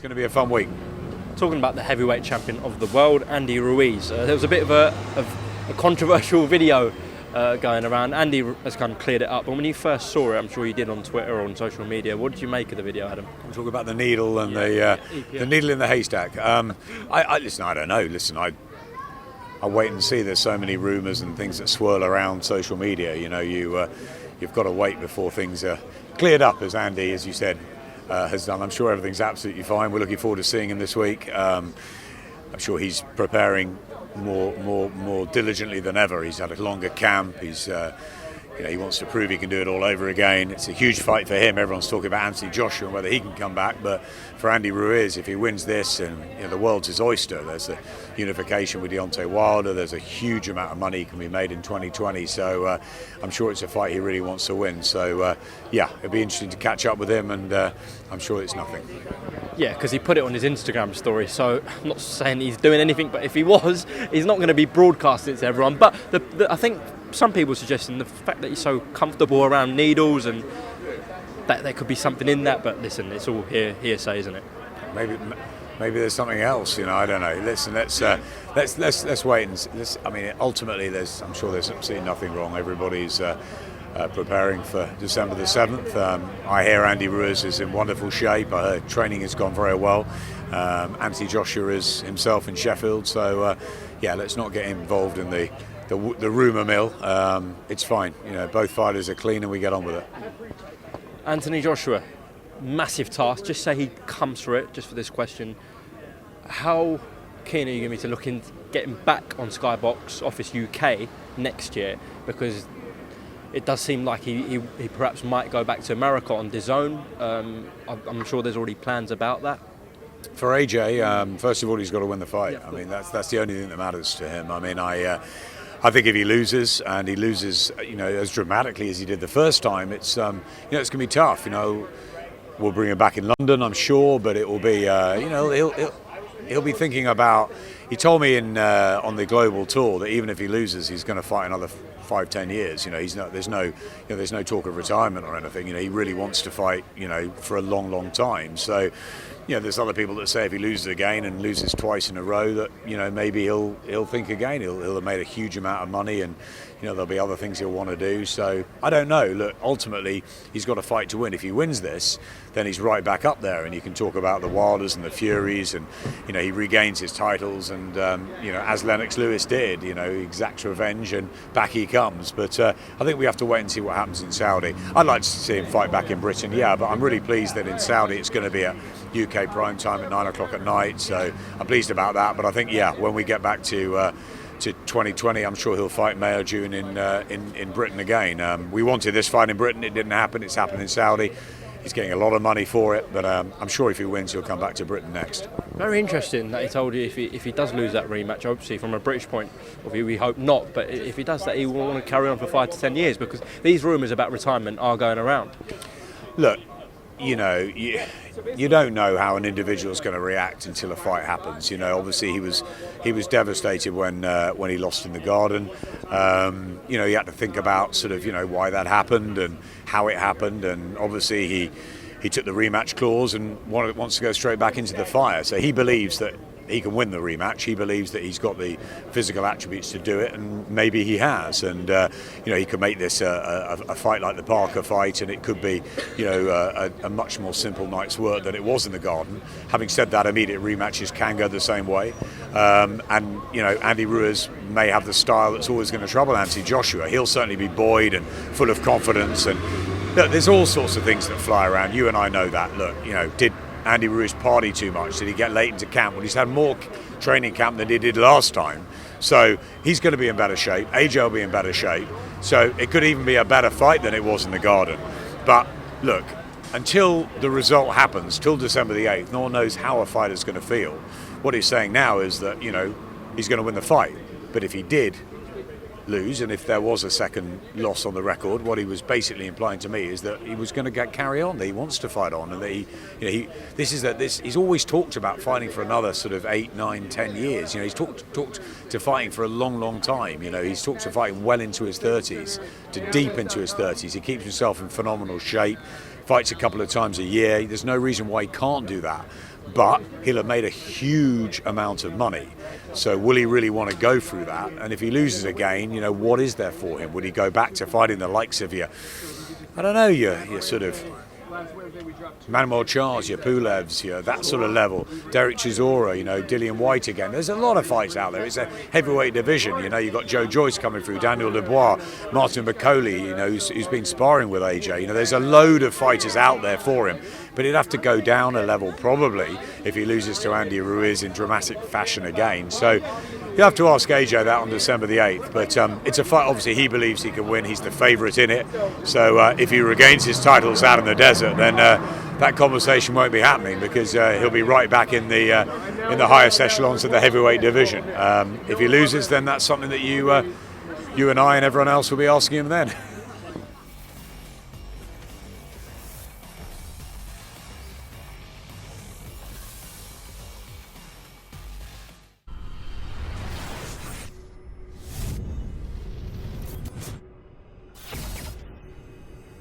going to be a fun week. Talking about the heavyweight champion of the world, Andy Ruiz. There was a bit of a controversial video going around. Andy has kind of cleared it up. But when you first saw it, I'm sure you did on Twitter or on social media, what did you make of the video, Adam? We're talking about the needle and the needle in the haystack. Listen, I don't know. Listen, I wait and see. There's so many rumours and things that swirl around social media. You know, you've got to wait before things are cleared up, as Andy, as you said, has done. I'm sure everything's absolutely fine. We're looking forward to seeing him this week. I'm sure he's preparing more diligently than ever. He's had a longer camp. He's he wants to prove he can do it all over again. It's a huge fight for him. Everyone's talking about Anthony Joshua and whether he can come back, but for Andy Ruiz, if he wins this, and the world's his oyster. There's a unification with Deontay Wilder. There's a huge amount of money can be made in 2020. So I'm sure it's a fight he really wants to win. So it'll be interesting to catch up with him, and I'm sure it's nothing. Yeah, because he put it on his Instagram story, so I'm not saying he's doing anything, but if he was, he's not going to be broadcasting it to everyone. But I think some people suggesting the fact that he's so comfortable around needles and that there could be something in that, but listen, it's all hearsay, isn't it? Maybe there's something else, I don't know. Listen, let's wait and ultimately I'm sure there's absolutely nothing wrong. Everybody's preparing for December the 7th. I hear Andy Ruiz is in wonderful shape. I heard training has gone very well. Anthony Joshua is himself in Sheffield, so let's not get involved in the rumour mill. It's fine. Both fighters are clean and we get on with it. Anthony Joshua, massive task. Just say he comes through it, just for this question. How keen are you going to be to look into getting back on Skybox Office UK next year? Because it does seem like he perhaps might go back to America on DAZN. I'm sure there's already plans about that. For AJ, first of all, he's got to win the fight. Yeah, that's the only thing that matters to him. I think if he loses, and he loses, as dramatically as he did the first time, it's going to be tough. We'll bring him back in London, I'm sure, but it will be, he'll be thinking about. He told me on the global tour that even if he loses, he's going to fight another 5-10 years. There's no talk of retirement or anything. He really wants to fight, for a long time. So, there's other people that say if he loses again and loses twice in a row that, maybe he'll think again. He'll have made a huge amount of money, and there'll be other things he'll want to do. So I don't know. Look, ultimately he's got a fight to win. If he wins this, then he's right back up there, and you can talk about the Wilders and the Furies, and he regains his titles, and as Lennox Lewis did, he exacts revenge, and back he comes. But I think we have to wait and see what happens in Saudi. I'd like to see him fight back in Britain, but I'm really pleased that in Saudi it's going to be a UK prime time at 9 o'clock at night, so I'm pleased about that. But I think when we get back to 2020, I'm sure he'll fight May or June in Britain again. We wanted this fight in Britain, it didn't happen. It's happened in Saudi. He's getting a lot of money for it, but I'm sure if he wins, he'll come back to Britain next. Very interesting that he told you if he does lose that rematch, obviously from a British point of view, we hope not, but if he does that, he will want to carry on for 5 to 10 years, because these rumours about retirement are going around. Look, you don't know how an individual is going to react until a fight happens. Obviously he was devastated when he lost in the Garden. You had to think about sort of why that happened and how it happened, and obviously he took the rematch clause and wants to go straight back into the fire. So he believes that he can win the rematch. He believes that he's got the physical attributes to do it, and maybe he has. And he could make this a fight like the Parker fight, and it could be a much more simple night's work than it was in the Garden. Having said that, immediate rematches can go the same way. Andy Ruiz may have the style that's always going to trouble Anthony Joshua. He'll certainly be buoyed and full of confidence. And look, there's all sorts of things that fly around. You and I know that. Look, did Andy Ruiz party too much? Did he get late into camp? Well, he's had more training camp than he did last time, so he's going to be in better shape. AJ will be in better shape, so it could even be a better fight than it was in the Garden. But look, until the result happens, till December the 8th, no one knows how a fighter's going to feel. What he's saying now is that he's going to win the fight, but if he did lose, and if there was a second loss on the record, what he was basically implying to me is that he was going to carry on, that he wants to fight on, and that he's always talked about fighting for another sort of 8, 9, 10 years. He's talked to fighting for a long time. He's talked to fighting well into his 30s, to deep into his 30s. He keeps himself in phenomenal shape. fights a couple of times a year. There's no reason why he can't do that. But he'll have made a huge amount of money. So will he really want to go through that? And if he loses again, you know, what is there for him? Would he go back to fighting the likes of your, I don't know, your sort of Manuel Charles, your Pulevs, your that sort of level, Derek Chisora, you know, Dillian White again. There's a lot of fights out there. It's a heavyweight division. You know, you've got Joe Joyce coming through, Daniel Dubois, Martin McCauley, you know, who's been sparring with AJ. You know, there's a load of fighters out there for him. But he'd have to go down a level probably if he loses to Andy Ruiz in dramatic fashion again. So you'll have to ask AJ that on December the 8th. But it's a fight, obviously he believes he can win. He's the favourite in it. So if he regains his titles out in the desert, then that conversation won't be happening, because he'll be right back in the highest echelons of the heavyweight division. If he loses, then that's something that you and I and everyone else will be asking him then.